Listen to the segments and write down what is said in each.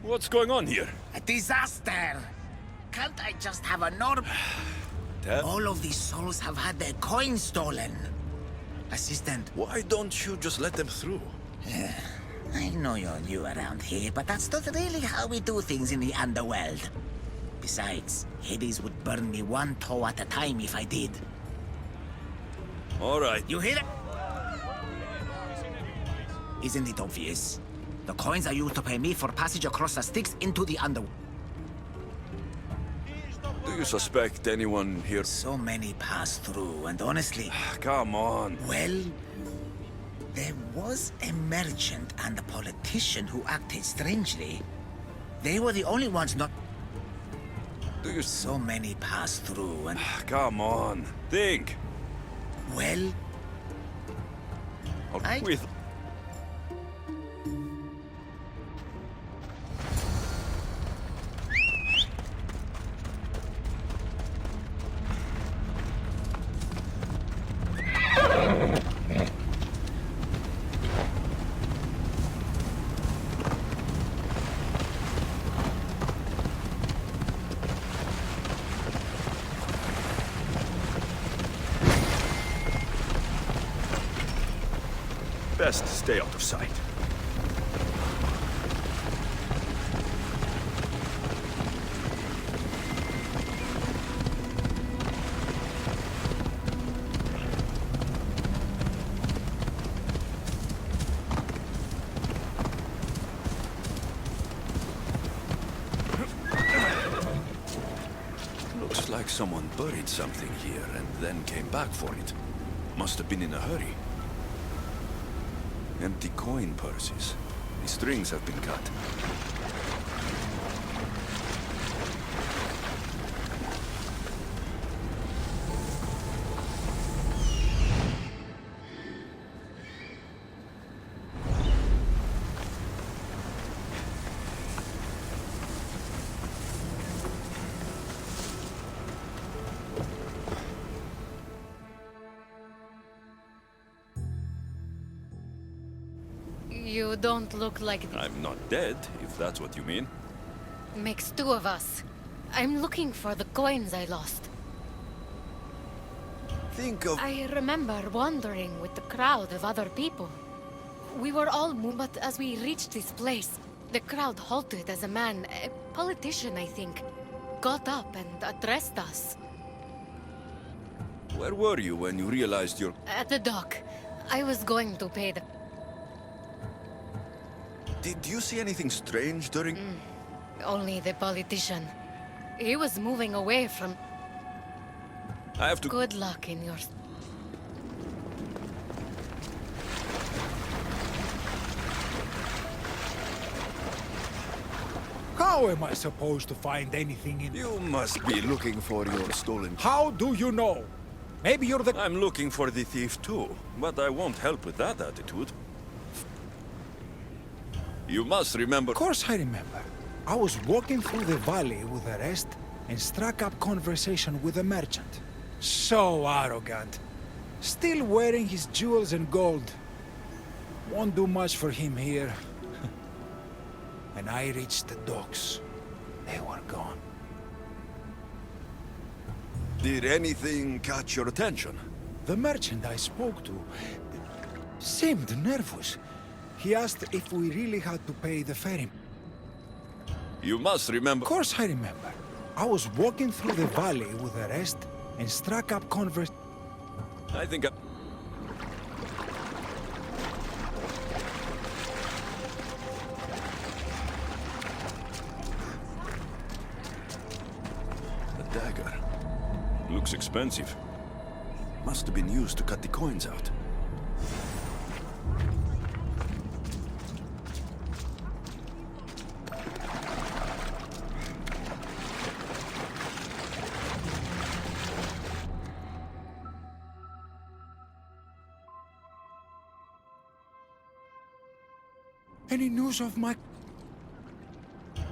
What's going on here? A disaster! Can't I just have a norm? All of these souls have had their coins stolen. Assistant. Why don't you just let them through? I know you're new around here, but that's not really how we do things in the underworld. Besides, Hades would burn me one toe at a time if I did. All right. You hear it? Isn't it obvious? The coins are used to pay me for passage across the Styx into the underworld. Do you suspect anyone here? So many pass through, and honestly... Come on. Well, there was a merchant and a politician who acted strangely. They were the only ones not... Do you... So many pass through, and... Come on. Think. Well... With... Best stay out of sight. Looks like someone buried something here and then came back for it. Must have been in a hurry. Empty coin purses. The strings have been cut. You don't look like the... I'm not dead, if that's what you mean. Makes two of us. I'm looking for the coins I lost. Think of... I remember wandering with the crowd of other people. We were all moved, but as we reached this place, the crowd halted as a man, a politician I think, got up and addressed us. Where were you when you realized your... At the dock. I was going to pay the... Did you see anything strange during... Only the politician. He was moving away from... I have to... Good luck in your... How am I supposed to find anything in... You must be looking for your stolen... How do you know? Maybe you're the... I'm looking for the thief too, but I won't help with that attitude. You must remember... Of course I remember. I was walking through the valley with the rest and struck up conversation with a merchant. So arrogant. Still wearing his jewels and gold. Won't do much for him here. When I reached the docks, they were gone. Did anything catch your attention? The merchant I spoke to seemed nervous. He asked if we really had to pay the ferry. You must remember... Of course I remember. I was walking through the valley with the rest and struck up I think I... A dagger. Looks expensive. Must have been used to cut the coins out. Any news of my...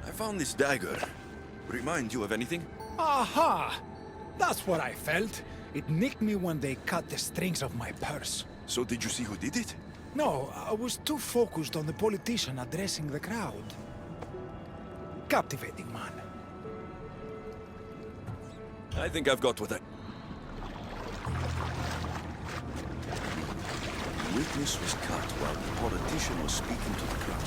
I found this dagger. Remind you of anything? Aha! That's what I felt. It nicked me when they cut the strings of my purse. So did you see who did it? No, I was too focused on the politician addressing the crowd. Captivating man. I think I've got what I... The witness was cut while the politician was speaking to the crowd.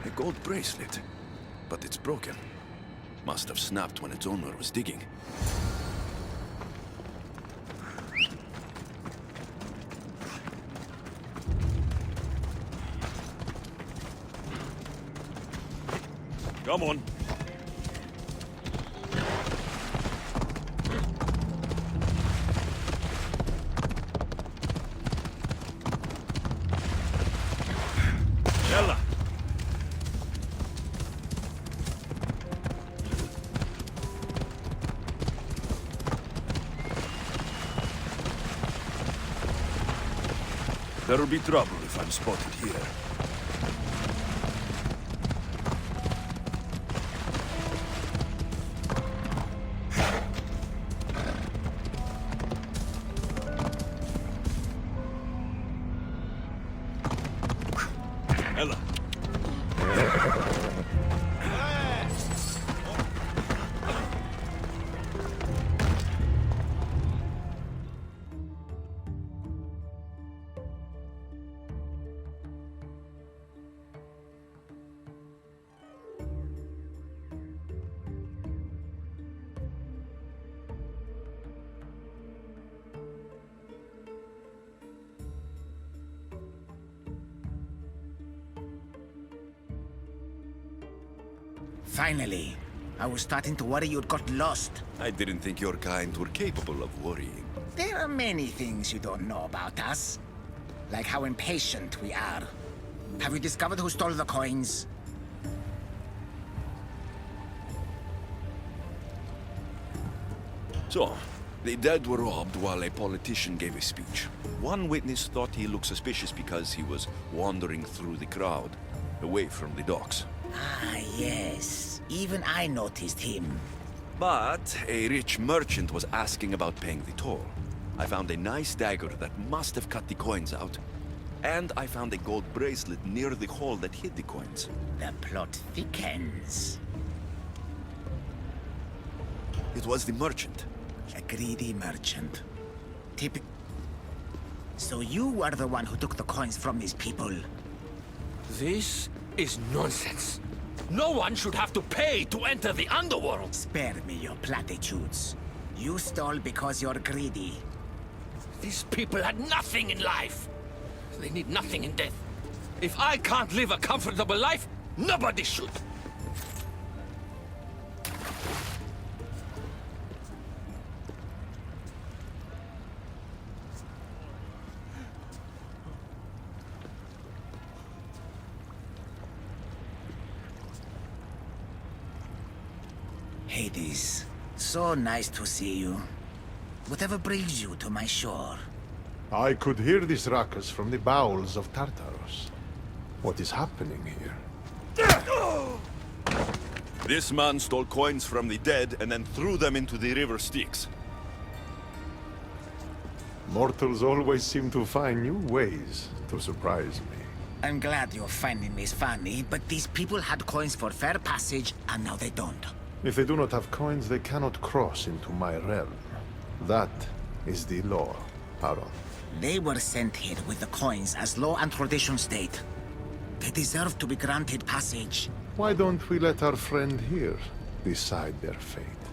A gold bracelet, but it's broken. Must have snapped when its owner was digging. Come on. Yalla. There'll be trouble if I'm spotted here. Ella. Finally. I was starting to worry you'd got lost. I didn't think your kind were capable of worrying. There are many things you don't know about us. Like how impatient we are. Have you discovered who stole the coins? So, the dead were robbed while a politician gave a speech. One witness thought he looked suspicious because he was wandering through the crowd, away from the docks. Ah, yes. Even I noticed him. But a rich merchant was asking about paying the toll. I found a nice dagger that must have cut the coins out. And I found a gold bracelet near the hole that hid the coins. The plot thickens. It was the merchant. A greedy merchant. Typical. So you were the one who took the coins from these people? This is nonsense. No one should have to pay to enter the underworld. Spare me your platitudes. You stole because you're greedy. These people had nothing in life. They need nothing in death. If I can't live a comfortable life, nobody should. Hades, so nice to see you. Whatever brings you to my shore? I could hear this ruckus from the bowels of Tartarus. What is happening here? This man stole coins from the dead and then threw them into the river Styx. Mortals always seem to find new ways to surprise me. I'm glad you're finding this funny, but these people had coins for fair passage, and now they don't. If they do not have coins, they cannot cross into my realm. That is the law, Aaron. They were sent here with the coins as law and tradition state. They deserve to be granted passage. Why don't we let our friend here decide their fate?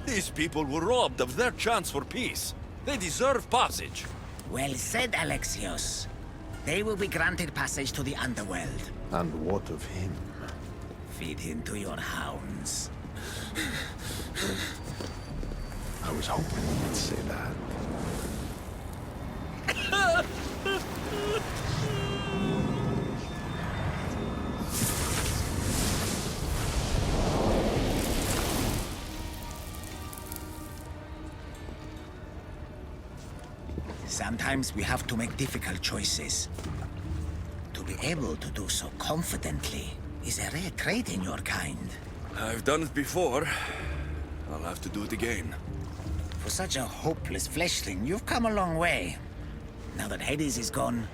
These people were robbed of their chance for peace. They deserve passage. Well said, Alexios. They will be granted passage to the underworld. And what of him? Feed him to your hounds. I was hoping you'd say that. Sometimes we have to make difficult choices. To be able to do so confidently is a rare trait in your kind. I've done it before. I'll have to do it again. For such a hopeless fleshling, you've come a long way. Now that Hades is gone,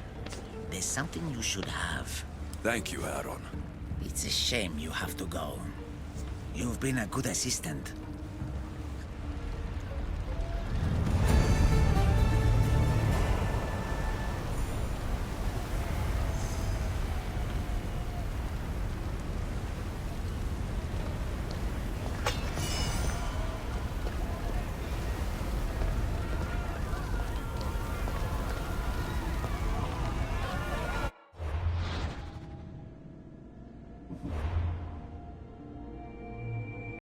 there's something you should have. Thank you, Aaron. It's a shame you have to go. You've been a good assistant.